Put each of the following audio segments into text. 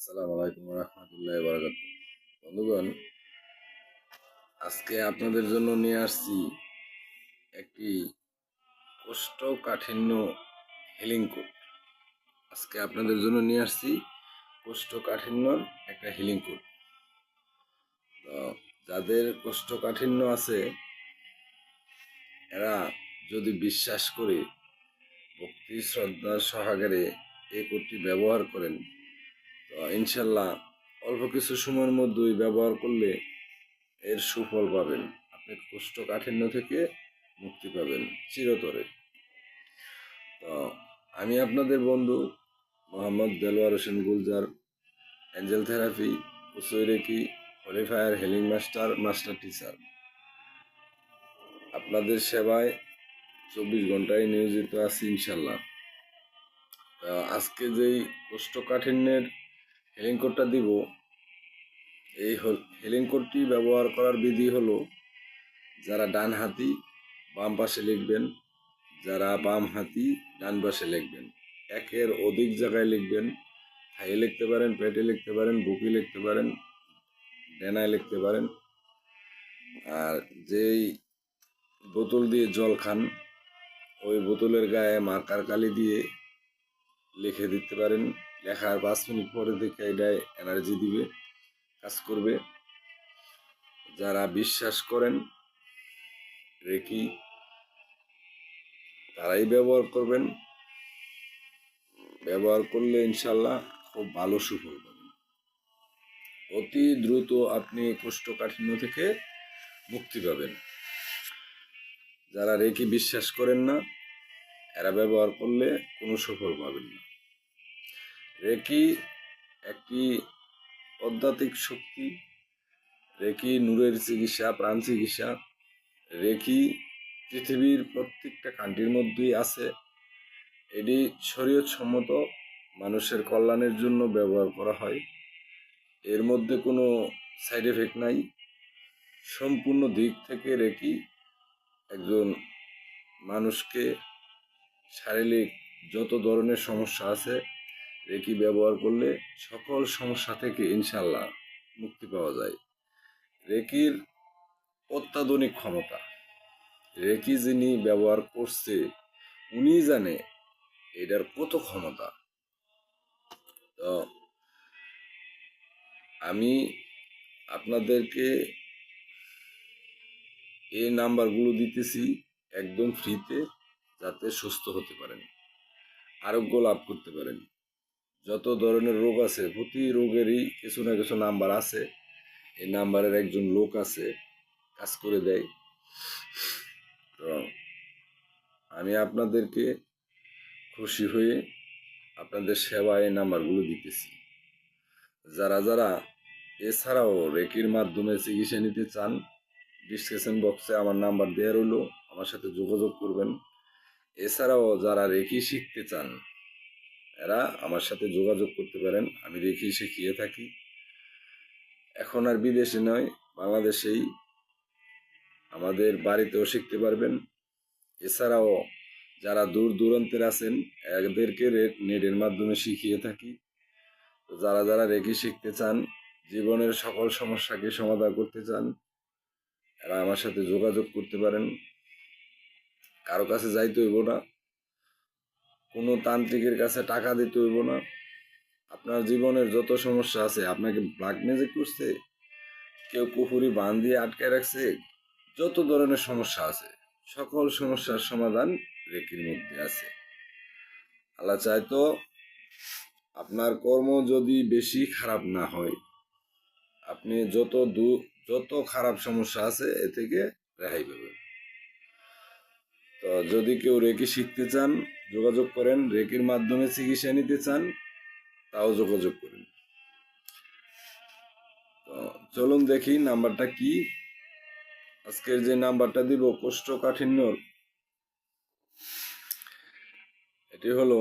আসসালামু আলাইকুম রহমতুল্লাহ বারাকাত। বন্ধুগণ, আজকে আপনাদের জন্য নিয়ে আসছি একটি কোষ্ঠকাঠিন্য হিলিং কোড। আজকে আপনাদের জন্য নিয়ে আসছি কোষ্ঠকাঠিন্যর একটা হিলিং কোড। তো যাদের কোষ্ঠকাঠিন্য আছে এরা যদি বিশ্বাস করে ভক্তি শ্রদ্ধা সহকারে এই কোডটি ব্যবহার করেন, তো ইনশাল্লাহ অল্প কিছু সময়ের মধ্যেই ব্যবহার করলে এর সুফল পাবেন। আপনি কোষ্ঠকাঠিন্য থেকে মুক্তি পাবেন চিরতরে। তো আমি আপনাদের বন্ধু Mohammad Delwar Hossain Gulzar, angel therapy, Usui Reiki, holy fire healing master teacher, আপনাদের সেবায় 24 ঘন্টায় নিয়োজিত আছি ইনশাল্লাহ। আজকে যেই কোষ্ঠকাঠিন্যের হিলিং কোডটা দিব, এই হিলিং কোডটি ব্যবহার করার বিধি হলো, যারা ডান হাতি বাম পাশে লিখবেন, যারা বাম হাতি ডান পাশে লিখবেন। একের অধিক জায়গায় লিখবেন। থাইয়ে লিখতে পারেন, পেটে লিখতে পারেন, বুকে লিখতে পারেন, ডেনায় লিখতে পারেন। আর যেই বোতল দিয়ে জল খান, ওই বোতলের গায়ে মার্কার কালি দিয়ে লিখে দিতে পারেন। লেখার 5 মিনিট পরে থেকে এটাই এনার্জি দিবে, কাজ করবে। যারা বিশ্বাস করেন রেকি, তারাই ব্যবহার করবেন। ব্যবহার করলে ইনশাল্লাহ খুব ভালো সুফল পাবেন। অতি দ্রুত আপনি কোষ্ঠকাঠিন্য থেকে মুক্তি পাবেন। যারা রেকি বিশ্বাস করেন না, এরা ব্যবহার করলে কোনো সুফল পাবেন না। রেকি একটি আধ্যাত্মিক শক্তি। রেকি নূরের চিকিৎসা, প্রাণ চিকিৎসা। রেকি পৃথিবীর প্রত্যেকটা কান্ট্রির মধ্যেই আছে। এটি শরীয়ত সম্মত, মানুষের কল্যাণের জন্য ব্যবহার করা হয়। এর মধ্যে কোনো সাইড এফেক্ট নাই। সম্পূর্ণ দিক থেকে রেকি একজন মানুষকে শারীরিক যত ধরনের সমস্যা আছে, রেকি ব্যবহার করলে সকল সমস্যা থেকে ইনশাল্লাহ মুক্তি পাওয়া যায়। রেকির অত্যাধুনিক ক্ষমতা। রেকি যিনি ব্যবহার করছে উনি জানে এটার কত ক্ষমতা। তো আমি আপনাদেরকে এই নাম্বারগুলো দিতেছি একদম ফ্রিতে, যাতে সুস্থ হতে পারেন, আরোগ্য লাভ করতে পারেন। যত ধরনের রোগ আছে, প্রতি রোগেরই কিছু না কিছু নাম্বার আছে। এই নাম্বারের একজন লোক আছে, কাজ করে দেয়। তো আমি আপনাদেরকে খুশি হয়ে আপনাদের সেবায় এই নাম্বারগুলো দিতেছি। যারা যারা এছাড়াও রেকির মাধ্যমে চিকিৎসা নিতে চান, ডিসক্রিপশন বক্সে আমার নাম্বার দেওয়া রইল, আমার সাথে যোগাযোগ করবেন। এছাড়াও যারা রেকি শিখতে চান, এরা আমার সাথে যোগাযোগ করতে পারেন। আমি রেকি শিখিয়ে থাকি। এখন আর বিদেশে নয়, বাংলাদেশেই আমাদের বাড়িতেও শিখতে পারবেন। এছাড়াও যারা দূর দূরান্তের আছেন, এদেরকে নেটের মাধ্যমে শিখিয়ে থাকি। তো যারা যারা রেকি শিখতে চান, জীবনের সকল সমস্যাকে সমাধান করতে চান, এরা আমার সাথে যোগাযোগ করতে পারেন। কারো কাছে যাইতে হইব না, কোনো তান্ত্রিকের কাছে টাকা দিতে হইব না। আপনার জীবনের যত সমস্যা আছে, আপনাকে ব্ল্যাক ম্যাজিক করছে, কেউ কুফুরি বান দিয়ে আটকে রাখছে, যত ধরনের সমস্যা আছে, সকল সমস্যার সমাধান রেকির মধ্যে আছে। আল্লাহ চাইতো আপনার কর্ম যদি বেশি খারাপ না হয়, আপনি যত খারাপ সমস্যা আছে এ থেকে রেহাই পাবেন। তো যদি কেউ রেকি শিখতে চান, যোগাযোগ করেন। রেকির মাধ্যমে চিকিৎসা নিতে চান, তাও যোগাযোগ করেন। তো চলুন দেখি নাম্বারটা কি। আজকের যে নাম্বারটা দিব কোষ্ঠকাঠিন্যর, এটি হলো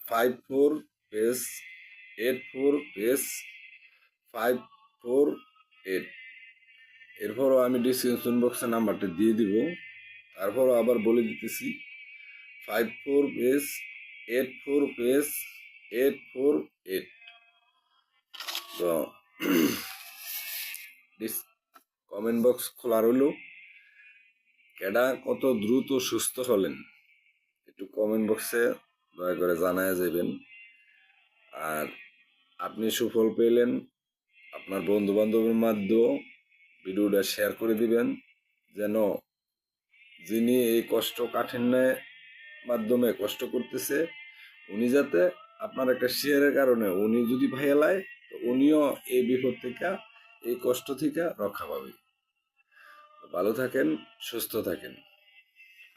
54848548। এরপরও আমি ডিসক্রিপশন বক্সে নাম্বারটা দিয়ে দিব। তারপরও আবার বলে দিতেছি, 54848548। বক্স খোলা রইল। কেডা কত দ্রুত সুস্থ হলেন একটু কমেন্ট বক্সে দয়া করে জানায় যাবেন। আর আপনি সুফল পেলেন, আপনার বন্ধু বান্ধবের মাধ্যমেও ভিডিওটা শেয়ার করে দিবেন, যেন যিনি এই কষ্ট কাঠিন্যের মাধ্যমে কষ্ট করতেছে উনি যাতে আপনার একটা শেয়ারের কারণে উনি যদি ভাইয়ালায় তো উনিও এই বিপদ থেকে এই কষ্ট থেকে রক্ষা পাবে। ভালো থাকেন, সুস্থ থাকেন,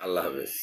আল্লাহ হাফেজ।